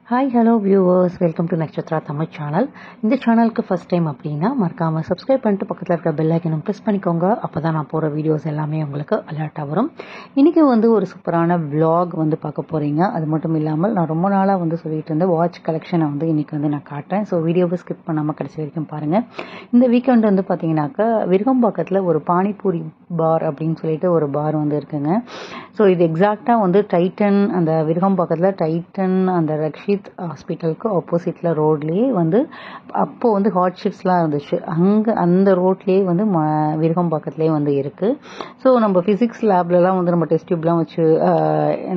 Hi hello viewers, welcome to Nakshatra Tamil channel. இந்த சேனலுக்கு first time அப்படின்னா மறக்காமல் சப்ஸ்கிரைப் பண்ணிட்டு பக்கத்தில் இருக்க பெல் ஐக்கனும் ப்ரெஸ் பண்ணிக்கோங்க. அப்போ தான் நான் போகிற வீடியோஸ் எல்லாமே உங்களுக்கு அலர்ட்டாக வரும். இன்றைக்கி ஒரு சூப்பரான vlog பார்க்க போகிறீங்க. அது மட்டும் இல்லாமல் நான் ரொம்ப நாளாக சொல்லிட்டு இருந்த வாட்ச் கலெக்ஷனை இன்றைக்கி நான் காட்டுறேன். ஸோ வீடியோவை ஸ்கிப் பண்ணாமல் கடைசி வரைக்கும் பாருங்கள். இந்த வீக்கெண்ட் பார்த்தீங்கன்னாக்கா விருகம்பாக்கத்தில் ஒரு பானிபூரி பார் அப்படின்னு சொல்லிட்டு ஒரு பார் இருக்குங்க. ஸோ இது எக்ஸாக்டாக டைட்டன், அந்த விருகம்பாக்கத்தில் டைட்டன் அந்த ரக்ஷித் ஹாஸ்பிட்டலுக்கு ஆப்போசிட்டில் ரோட்லேயே அப்போது ஹாட் ஷிப்ஸ்லாம் இருந்துச்சு. அங்கே அந்த ரோட்லேயே விருகம்பாக்கத்துலேயே இருக்குது. ஸோ நம்ம ஃபிசிக்ஸ் லேப்லலாம் நம்ம டெஸ்ட் டியூப்லாம் வச்சு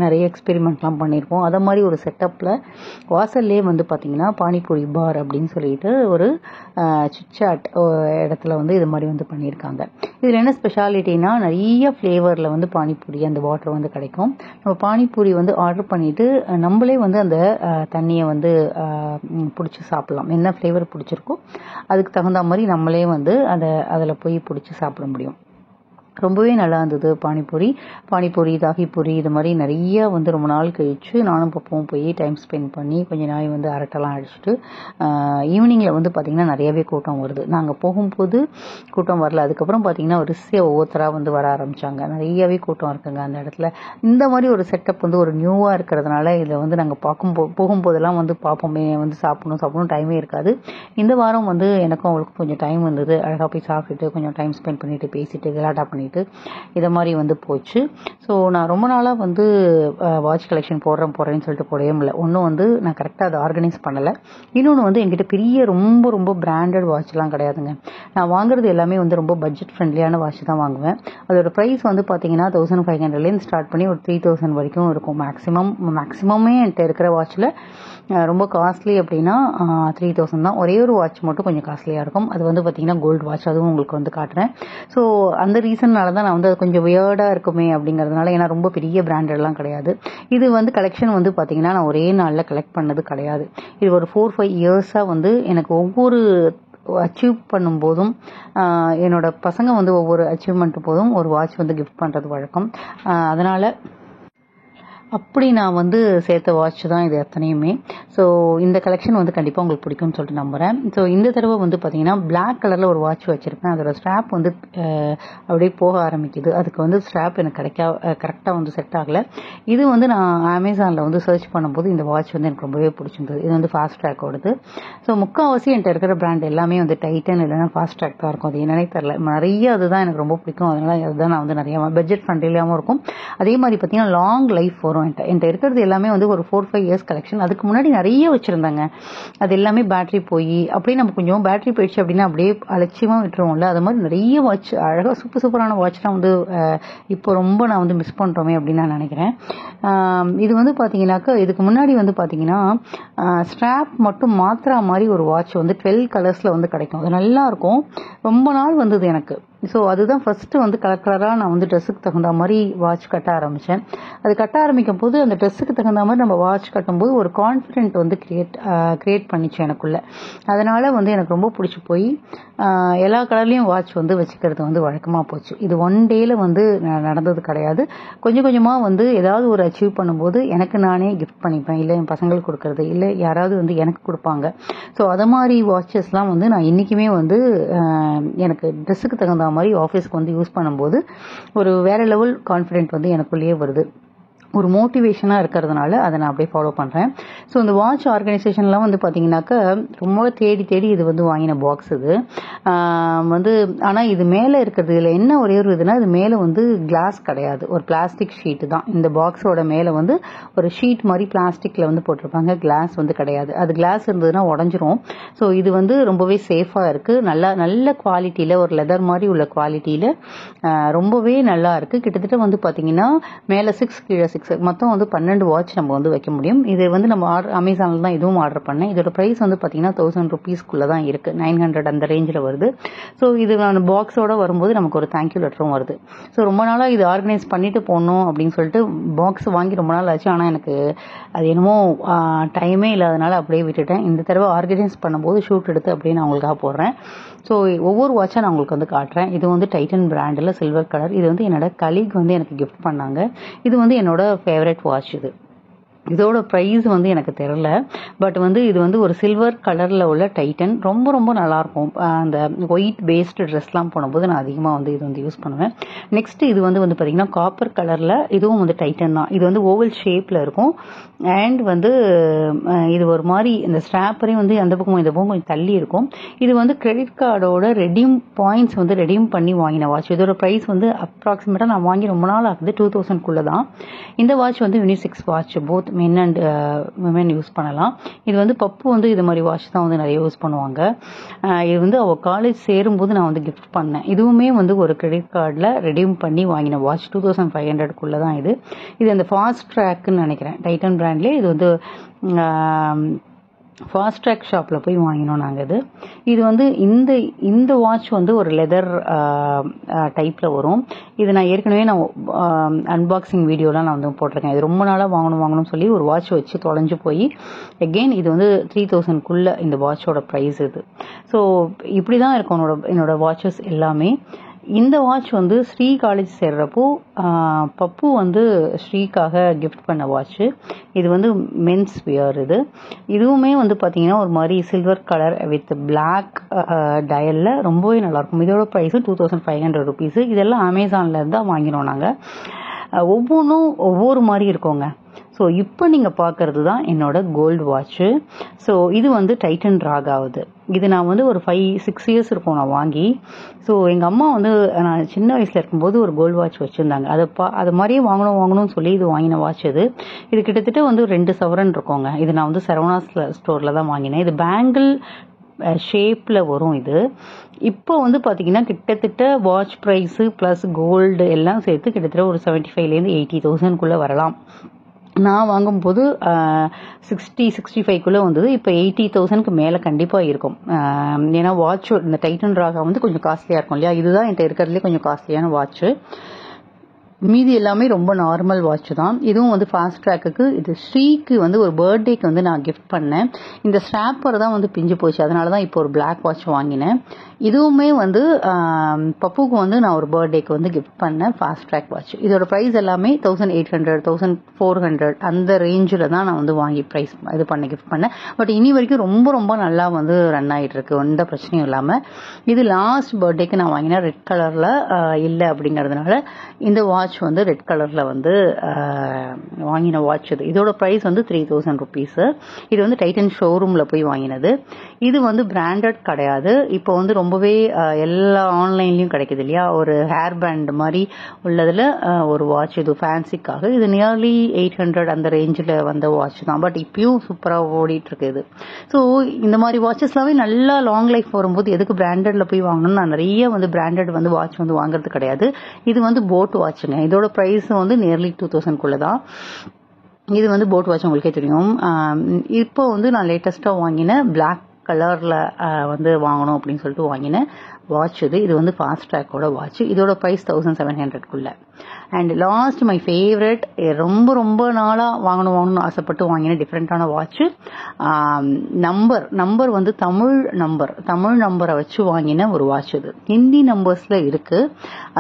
நிறைய எக்ஸ்பெரிமெண்ட்லாம் பண்ணியிருக்கோம். அதை மாதிரி ஒரு செட்டப்பில் வாசல்லே பார்த்தீங்கன்னா பானிபூரி பார் அப்படின்னு சொல்லிட்டு ஒரு சிட்சாட் இடத்துல இது மாதிரி பண்ணியிருக்காங்க. இதில் என்ன ஸ்பெஷாலிட்டினா நிறைய ஃப்ளேவரில் பானிபூரி அந்த வாட்டர் கிடைக்கும். நம்ம பானிபூரி ஆர்டர் பண்ணிவிட்டு நம்மளே அந்த தண்ணியை பிடிச்சி சாப்பிடலாம். என்ன ஃப்ளேவர் பிடிச்சிருக்கோ அதுக்கு தகுந்த மாதிரி நம்மளே அதில் போய் பிடிச்சி சாப்பிட முடியும். ரொம்பவே நல்லா இருந்தது பானிபூரி தாகிபூரி இது மாதிரி நிறைய ரொம்ப நாள் கழிச்சு நானும் பப்பவும் போய் டைம் ஸ்பெண்ட் பண்ணி கொஞ்சம் நாள் அரட்டெல்லாம் அடிச்சுட்டு ஈவினிங்கில் பார்த்திங்கன்னா நிறையவே கூட்டம் வருது. நாங்கள் போகும்போது கூட்டம் வரல. அதுக்கப்புறம் பார்த்திங்கன்னா வரிசையாக ஒவ்வொருத்தராக வர ஆரம்பித்தாங்க. நிறையவே கூட்டம் இருக்குங்க அந்த இடத்துல. இந்த மாதிரி ஒரு செட்டப் ஒரு நியூவாக இருக்கிறதுனால இதில் நாங்கள் போகும்போதெல்லாம் பார்ப்போமே சாப்பிடணும் டைமே இருக்காது. இந்த வாரம் எனக்கும் அவளுக்கும் கொஞ்சம் டைம் வந்தது. அழகாக போய் சாப்பிட்டுட்டு கொஞ்சம் டைம் ஸ்பெண்ட் பண்ணிவிட்டு பேசிட்டு கலாட்டா பண்ணிட்டு இதை மாதிரி போச்சு. ஸோ நான் ரொம்ப நாளாக வாட்ச் கலெக்ஷன் போடுறேன்னு சொல்லிட்டு போடவே இல்லை. ஒன்றும் நான் கரெக்டாக அதை ஆர்கனைஸ் பண்ணலை. இன்னொன்று என்கிட்ட பெரிய ரொம்ப ரொம்ப பிராண்டட் வாட்ச்லாம் கிடையாதுங்க. நான் வாங்குறது எல்லாமே ரொம்ப பட்ஜெட் ஃப்ரெண்ட்லியான வாட்ச் தான் வாங்குவேன். அதோட ப்ரைஸ் பார்த்தீங்கன்னா 1500லேருந்து ஸ்டார்ட் பண்ணி ஒரு 3000 வரைக்கும் இருக்கும். மேக்ஸிமமே என்கிட்ட இருக்கிற வாட்சில் ரொம்ப காஸ்ட்லி அப்படின்னா 3000 தான். ஒரே ஒரு வாட்ச் மட்டும் கொஞ்சம் காஸ்ட்லியாக இருக்கும். அது பார்த்தீங்கன்னா கோல்டு வாட்ச். அதுவும் உங்களுக்கு காட்டுறேன். ஸோ அந்த ரீசன்னால தான் நான் அது கொஞ்சம் வியர்டாக இருக்குமே அப்படிங்கிறதுனால, ஏன்னா ரொம்ப பெரிய பிராண்டட்லாம் கிடையாது. இது கலெக்ஷன் பார்த்தீங்கன்னா நான் ஒரே நாளில் கலெக்ட் பண்ணது கிடையாது. இது ஒரு 4-5 இயர்ஸாக எனக்கு ஒவ்வொரு அச்சீவ் பண்ணும்போதும் என்னோட பசங்க ஒவ்வொரு அச்சீவ்மெண்ட் போதும் ஒரு வாட்ச் கிஃப்ட் பண்ணுறது வழக்கம். அதனால் அப்படி நான் சேர்த்த வாட்ச் தான் இது எத்தனையுமே. ஸோ இந்த கலெக்ஷன் கண்டிப்பாக உங்களுக்கு பிடிக்கும்னு சொல்லிட்டு நம்புகிறேன். ஸோ இந்த தடவை பார்த்தீங்கன்னா பிளாக் கலரில் ஒரு வாட்ச் வச்சுருக்கேன். அதோட ஸ்ட்ராப் அப்படியே போக ஆரம்பிக்குது. அதுக்கு ஸ்ட்ராப் எனக்கு கரெக்டாக செட் ஆகலை. இது நான் அமேசானில் சர்ச் பண்ணும்போது இந்த வாட்ச் எனக்கு ரொம்பவே பிடிச்சிருந்தது. இது ஃபாஸ்ட் ட்ராக்கோடது. ஸோ முக்கால்வாசி என்கிட்ட இருக்கிற பிராண்ட் எல்லாமே டைட்டன் இல்லைன்னா ஃபாஸ்ட் ட்ராக் தான் இருக்கும். அது என்னன்னே தெரில, நிறைய அதுதான் எனக்கு ரொம்ப பிடிக்கும். அதனால் அதுதான் நான் நிறைய பட்ஜெட் ஃப்ரெண்ட்லியாகவும் இருக்கும். அதே மாதிரி பார்த்தீங்கன்னா லாங் லைஃப் வரும். என்கிட்ட இருக்கிறது எல்லாமே ஒரு 4-5 இயர்ஸ் கலெக்ஷன். அதுக்கு முன்னாடி நிறைய வச்சுருந்தாங்க. அது எல்லாமே பேட்டரி போய் அப்படியே நம்ம கொஞ்சம் பேட்டரி போயிடுச்சு அப்படின்னா அப்படியே அலட்சியமாக விட்டுருவோம்ல. அது மாதிரி நிறைய வாட்ச், அழகாக சூப்பரான வாட்ச்லாம் இப்போ ரொம்ப நான் மிஸ் பண்ணுறோமே அப்படின்னு நான் நினைக்கிறேன். இது பார்த்தீங்கன்னாக்கா இதுக்கு முன்னாடி பார்த்தீங்கன்னா ஸ்ட்ராப் மட்டும் மாத்திரா மாதிரி ஒரு வாட்ச் 12 கலர்ஸில் கிடைக்கும். அது நல்லா இருக்கும். ரொம்ப நாள் வந்தது எனக்கு. ஸோ அதுதான் ஃபஸ்ட்டு கலராக நான் ட்ரெஸ்ஸுக்கு தகுந்த மாதிரி வாட்ச் கட்ட ஆரம்பித்தேன். அது கட்ட ஆரம்பிக்கும் போது அந்த ட்ரெஸ்ஸுக்கு தகுந்த மாதிரி நம்ம வாட்ச் கட்டும்போது ஒரு கான்ஃபிடென்ட் கிரியேட் பண்ணிச்சு எனக்குள்ளே. அதனால் எனக்கு ரொம்ப பிடிச்சி போய் எல்லா கலர்லேயும் வாட்ச் வச்சுக்கிறது வழக்கமாக போச்சு. இது ஒன் டேயில் நடந்தது கிடையாது. கொஞ்சம் கொஞ்சமாக ஏதாவது ஒரு அச்சீவ் பண்ணும்போது எனக்கு நானே கிஃப்ட் பண்ணிப்பேன். இல்லை என் பசங்களுக்கு கொடுக்கறது, இல்லை யாராவது எனக்கு கொடுப்பாங்க. ஸோ அது மாதிரி வாட்சஸ்லாம் நான் இன்றைக்குமே எனக்கு ட்ரெஸ்ஸுக்கு தகுந்த மாதிரி ஆஃபீஸ்க்கு யூஸ் பண்ணும்போது ஒரு வேற லெவல் கான்ஃபிடென்ட் எனக்குள்ளேயே வருது. ஒரு மோட்டிவேஷனாக இருக்கிறதுனால அதை நான் அப்படியே ஃபாலோ பண்ணுறேன். ஸோ இந்த வாட்ச் ஆர்கனைசேஷன்லாம் பார்த்தீங்கன்னாக்கா ரொம்ப தேடி இது வாங்கின பாக்ஸ் இது ஆனால் இது மேலே இருக்கிறது இதில் என்ன ஒரே ஒரு இதுனா, இது மேலே கிளாஸ் கிடையாது, ஒரு பிளாஸ்டிக் ஷீட்டு தான். இந்த பாக்ஸோட மேலே ஒரு ஷீட் மாதிரி பிளாஸ்டிக்கில் போட்டிருப்பாங்க. கிளாஸ் கிடையாது. அது கிளாஸ் இருந்ததுன்னா உடஞ்சிரும். ஸோ இது ரொம்பவே சேஃபாக இருக்குது. நல்ல குவாலிட்டியில், ஒரு லெதர் மாதிரி உள்ள குவாலிட்டியில் ரொம்பவே நல்லா இருக்குது. கிட்டத்தட்ட பார்த்தீங்கன்னா மேலே 6 கீழே 6 மொத்தம் 12 வாட்ச் நம்ம வைக்க முடியும். இது நம்ம அமேசானில் தான் இதுவும் ஆர்டர் பண்ணேன். இதோட ப்ரைஸ் பார்த்தீங்கன்னா 1000 rupeesக்குள்ளே தான் இருக்குது. 900 அந்த ரேஞ்சில் வருது. ஸோ இது நான் பாக்ஸோட வரும்போது நமக்கு ஒரு தேங்க்யூ லெட்டரும் வருது. ஸோ ரொம்ப நாளாக இது ஆர்கனைஸ் பண்ணிட்டு போகணும் அப்படின்னு சொல்லிட்டு பாக்ஸ் வாங்கி ரொம்ப நாள் ஆச்சு. ஆனால் எனக்கு அது என்னமோ டைமே இல்லாதனால அப்படியே விட்டுட்டேன். இந்த தடவை ஆர்கனைஸ் பண்ணும்போது ஷூட் எடுத்து அப்படியே நான் உங்களுக்காக போடுறேன். ஸோ ஒவ்வொரு வாட்சாக நான் உங்களுக்கு காட்டுறேன். இது டைட்டன் பிராண்டில் சில்வர் கலர். இது என்னோட கலீக் எனக்கு கிஃப்ட் பண்ணாங்க. இது என்னோட ஃபேவரட் வாட்ச் இது. இதோட ப்ரைஸ் வந்து எனக்கு தெரில. பட் வந்து இது வந்து ஒரு சில்வர் கலரில் உள்ள டைட்டன். ரொம்ப ரொம்ப நல்லாயிருக்கும். அந்த ஒயிட் பேஸ்டு ட்ரெஸ்லாம் போடும்போது நான் அதிகமாக வந்து இது வந்து யூஸ் பண்ணுவேன். நெக்ஸ்ட் இது வந்து பார்த்திங்கன்னா காப்பர் கலரில், இதுவும் வந்து டைட்டன் தான். இது வந்து ஓவல் ஷேப்பில் இருக்கும். அண்ட் வந்து இது ஒரு மாதிரி இந்த ஸ்ட்ராப்பரையும் வந்து அந்த பக்கம் இந்த பக்கம் கொஞ்சம் தள்ளி இருக்கும். இது வந்து கிரெடிட் கார்டோட ரெடீம் பாயிண்ட்ஸ் வந்து ரெடீம் பண்ணி வாங்கின வாட்ச். இதோட ப்ரைஸ் வந்து அப்ராக்சிமேட்டாக நான் வாங்கி ரொம்ப நாள் ஆகுது, 2000 தான். இந்த வாட்ச் வந்து unisex watch, both men and women use பண்ணலாம். இது வந்து பப்பு வந்து இது மாதிரி வாட்ச் தான் வந்து நிறைய யூஸ் பண்ணுவாங்க. இது வந்து அவள் காலேஜ் சேரும்போது நான் வந்து கிஃப்ட் பண்ணேன். இதுவுமே வந்து ஒரு கிரெடிட் கார்டில் ரெடீம் பண்ணி வாங்கின வாட்ச், 2500 தான் இது. இது அந்த ஃபாஸ்ட் ட்ராக்னு நினைக்கிறேன், டைட்டன் பிராண்ட்லேயே. இது வந்து ஃபாஸ்ட் ட்ராக் ஷாப்பில் போய் வாங்கினோம் நாங்கள். இது வந்து இந்த வாட்ச் வந்து ஒரு லெதர் டைப்பில் வரும். இது நான் ஏற்கனவே அன்பாக்சிங் வீடியோலாம் நான் வந்து போட்டிருக்கேன். இது ரொம்ப நாளாக வாங்கணும்னு சொல்லி ஒரு வாட்ச் வச்சு தொலைஞ்சு போய் அகெயின் இது வந்து 3000 இந்த வாட்சோட ப்ரைஸ் இது. ஸோ இப்படி தான் இருக்கும் என்னோட வாட்சஸ் எல்லாமே. இந்த வாட்ச் வந்து ஸ்ரீ காலேஜ் சேர்றப்போ பப்பு வந்து ஸ்ரீக்காக கிஃப்ட் பண்ண வாட்ச். இது வந்து மென்ஸ் வியர். இதுவுமே வந்து பார்த்தீங்கன்னா ஒரு மாதிரி சில்வர் கலர் வித் பிளாக் டயலில் ரொம்பவே நல்லாயிருக்கும். இதோட ப்ரைஸு 2500 rupees. இதெல்லாம் அமேசானில் இருந்தால் வாங்கினோம் நாங்கள். ஒவ்வொன்றும் ஒவ்வொரு மாதிரி இருக்கோங்க. ஸோ இப்போ நீங்கள் பார்க்குறது தான் என்னோட கோல்டு வாட்ச்சு. ஸோ இது வந்து டைட்டன் ராகாவுது. இது நான் வந்து ஒரு 5-6 years இருக்கும் நான் வாங்கி. ஸோ எங்கள் அம்மா வந்து நான் சின்ன வயசில் இருக்கும்போது ஒரு கோல்டு வாட்ச் வச்சுருந்தாங்க. அது மாதிரியே வாங்கணும்னு சொல்லி இது வாங்கின வாட்ச் இது கிட்டத்தட்ட வந்து 2 சவரன் இருக்குங்க. இது நான் வந்து சரவணா ஸ்டோரில் தான் வாங்கினேன். இது பேங்கிள் ஷேப்பில் வரும். இப்போ வந்து பார்த்தீங்கன்னா கிட்டத்தட்ட வாட்ச் ப்ரைஸு ப்ளஸ் கோல்டு எல்லாம் சேர்த்து கிட்டத்தட்ட ஒரு 75,000 80,000 வரலாம். நான் வாங்கும்போது 60-65 வந்தது. இப்போ 80,000 மேலே கண்டிப்பாக இருக்கும். ஏன்னா வாட்ச் இந்த டைட்டன் ராகா வந்து கொஞ்சம் காஸ்ட்லியாக இருக்கும் இல்லையா. இதுதான் என்கிட்ட இருக்கிறதுலே கொஞ்சம் காஸ்ட்லியான வாட்ச்சு. மீதி எல்லாமே ரொம்ப நார்மல் வாட்ச் தான். இதுவும் வந்து ஃபாஸ்ட் ட்ராக்குக்கு, இது ஸ்ரீக்கு வந்து ஒரு பர்த்டேக்கு வந்து நான் கிஃப்ட் பண்ணேன். இந்த ஸ்ட்ராப்பர் தான் வந்து பிஞ்சு போச்சு, அதனால தான் இப்போ ஒரு பிளாக் வாட்ச் வாங்கினேன். இதுவுமே வந்து பப்புக்கு வந்து நான் ஒரு பர்த்டேக்கு வந்து கிஃப்ட் பண்ணேன் ஃபாஸ்ட் ட்ராக் வாட்ச். இதோட ப்ரைஸ் எல்லாமே 1800 1400 அந்த ரேஞ்சில் தான் நான் வந்து வாங்கி ப்ரைஸ் இது பண்ண கிஃப்ட் பண்ணேன். பட் இனி வரைக்கும் ரொம்ப ரொம்ப நல்லா வந்து ரன் ஆகிட்டு இருக்கு, எந்த பிரச்சனையும் இல்லாமல். இது லாஸ்ட் பர்த்டேக்கு நான் வாங்கினேன், ரெட் கலரில் இல்லை அப்படிங்கிறதுனால இந்த வாட்ச் வந்து ரெட் கலரில் வந்து வாங்கின வாட்ச். இதோட ப்ரைஸ் வந்து 3000 rupees. இது வந்து டைட்டன் ஷோரூமில் போய் வாங்கினது. இது வந்து பிராண்டட் கிடையாது. இப்போ வந்து ரொம்பவே எல்லா ஆன்லைன்லையும் கிடைக்குது இல்லையா. ஒரு ஹேர் பேண்ட் மாதிரி உள்ளதில் ஒரு வாட்ச், இது ஃபேன்சிக்காக. இது நியர்லி 800 அந்த ரேஞ்சில் வந்த வாட்ச் தான். பட் இப்பயும் சூப்பராக ஓடிட்டு இருக்குது. ஸோ இந்த மாதிரி வாட்சஸ்லாமே நல்லா லாங் லைஃப் வரும்போது எதுக்கு பிராண்டட்ல போய் வாங்கணும்னு நான் நிறைய வந்து பிராண்டட் வந்து வாட்ச் வந்து வாங்குறது கிடையாது. இது வந்து போட் வாட்சுங்க. இதோட ப்ரைஸ் வந்து நியர்லி 2000 தான். இது வந்து போட் வாட்ச் உங்களுக்கே தெரியும். இப்போ வந்து நான் லேட்டஸ்ட்டாக வாங்கின பிளாக் கலரில் வந்து வாங்கணும் அப்படின்னு சொல்லிட்டு வாங்கினேன் வாட்ச். இது வந்து ஃபாஸ்ட் ட்ராக்கோட வாட்ச். இதோட price 1700 and last my favourite, ரொம்ப ரொம்ப நாளாக வாங்கணும்னு ஆசைப்பட்டு வாங்கின டிஃப்ரெண்ட்டான வாட்ச். நம்பர் வந்து தமிழ் நம்பரை வச்சு வாங்கின ஒரு வாட்ச். இது ஹிந்தி நம்பர்ஸில் இருக்குது.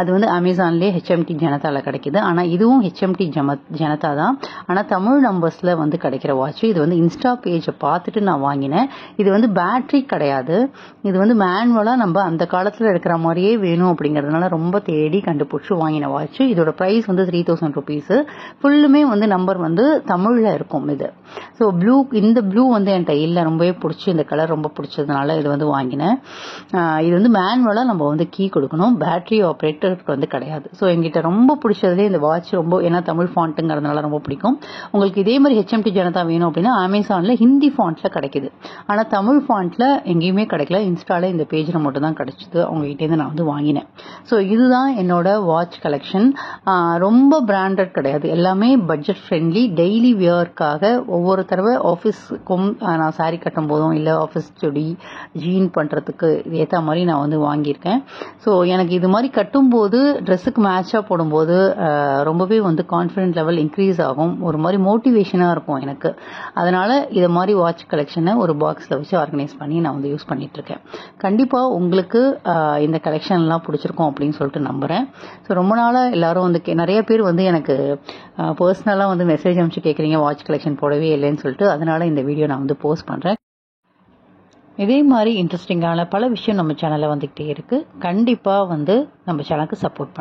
அது வந்து அமேசான்லேயே HMT ஜனதாவில் கிடைக்கிது. ஆனால் இதுவும் HMT ஜனதா தான், ஆனால் தமிழ் நம்பர்ஸில் வந்து கிடைக்கிற வாட்ச். இது வந்து இன்ஸ்டா பேஜை பார்த்துட்டு நான் வாங்கினேன். இது வந்து பேட்ரி கிடையாது. இது வந்து மேனுவலாக நம்ம அந்த காலத்தில் இருக்கிற மாதிரியே வேணும் அப்படிங்கிறதுனால ரொம்ப தேடி கண்டுபிடிச்சி வாங்கின வாட்ச். இதோட ப்ரைஸ் வந்து 3000 rupees. ஃபுல்லுமே வந்து நம்பர் வந்து தமிழில் இருக்கும் இது. ஸோ இந்த ப்ளூ வந்து என்கிட்ட இல்லை, ரொம்பவே பிடிச்சி, இந்த கலர் ரொம்ப பிடிச்சதுனால இது வந்து வாங்கினேன். இது வந்து மேனுவலாக நம்ம வந்து கீ கொடுக்கணும், பேட்டரி ஆப்ரேட்டருக்கு வந்து கிடையாது. ஸோ எங்கிட்ட ரொம்ப பிடிச்சதுலேயே இந்த வாட்ச் ரொம்ப, ஏன்னா தமிழ் ஃபாண்ட்டுங்கிறதுனால ரொம்ப பிடிக்கும். உங்களுக்கு இதே மாதிரி HMT ஜனதா வேணும் அப்படின்னா அமேசானில் ஹிந்தி ஃபாண்ட்டில் கிடைக்குது, ஆனால் தமிழ் ஃபாண்ட்டில் எங்கேயுமே கிடைக்கல. இன்ஸ்டாவில் இந்த பேஜில் மட்டும் தான் கிடைச்சிது, அவங்ககிட்டேருந்து நான் வந்து வாங்கினேன். ஸோ இதுதான் என்னோட வாட்ச் கலெக்ஷன். ரொம்ப பிராண்டட் கிடையாது, எல்லாமே பட்ஜெட் ஃப்ரெண்ட்லி, டெய்லி வியர்க்காக. ஒவ்வொரு தடவை ஆஃபீஸ்க்கும் நான் சாரீ கட்டும் போதும் இல்லை ஆஃபீஸ் சுடி ஜீன் பண்ணுறதுக்கு ஏற்ற மாதிரி நான் வந்து வாங்கியிருக்கேன். ஸோ எனக்கு இது மாதிரி கட்டும்போது ட்ரெஸ்ஸுக்கு மேட்சாக போடும்போது ரொம்பவே வந்து கான்ஃபிடென்ட் லெவல் இன்க்ரீஸ் ஆகும், ஒரு மாதிரி மோட்டிவேஷனாக இருக்கும் எனக்கு. அதனால் இதை மாதிரி வாட்ச் கலெக்ஷனை ஒரு பாக்ஸில் வச்சு ஆர்கனைஸ் பண்ணி நான் வந்து யூஸ் பண்ணிகிட்ருக்கேன். கண்டிப்பாக உங்களுக்கு இந்த கலெக்ஷன்லாம் பிடிச்சிருக்கும் அப்படின்னு சொல்லிட்டு நம்புகிறேன். ஸோ ரொம்ப நாளாக எல்லாரும் வந்து நிறைய பேர் வந்து எனக்கு பர்சனலாக வந்து மெசேஜ் அனுப்பிச்சு கேட்குறீங்க வாட்ச் கலெக்ஷன் போடவே இல்லைன்னு சொல்லிட்டு. அதனால இந்த வீடியோ நான் வந்து போஸ்ட் பண்ணுறேன். இதே மாதிரி இன்ட்ரெஸ்டிங்கான பல விஷயம் நம்ம சேனலில் வந்துக்கிட்டே இருக்குது. கண்டிப்பாக வந்து நம்ம சேனலுக்கு சப்போர்ட் பண்ணுங்க.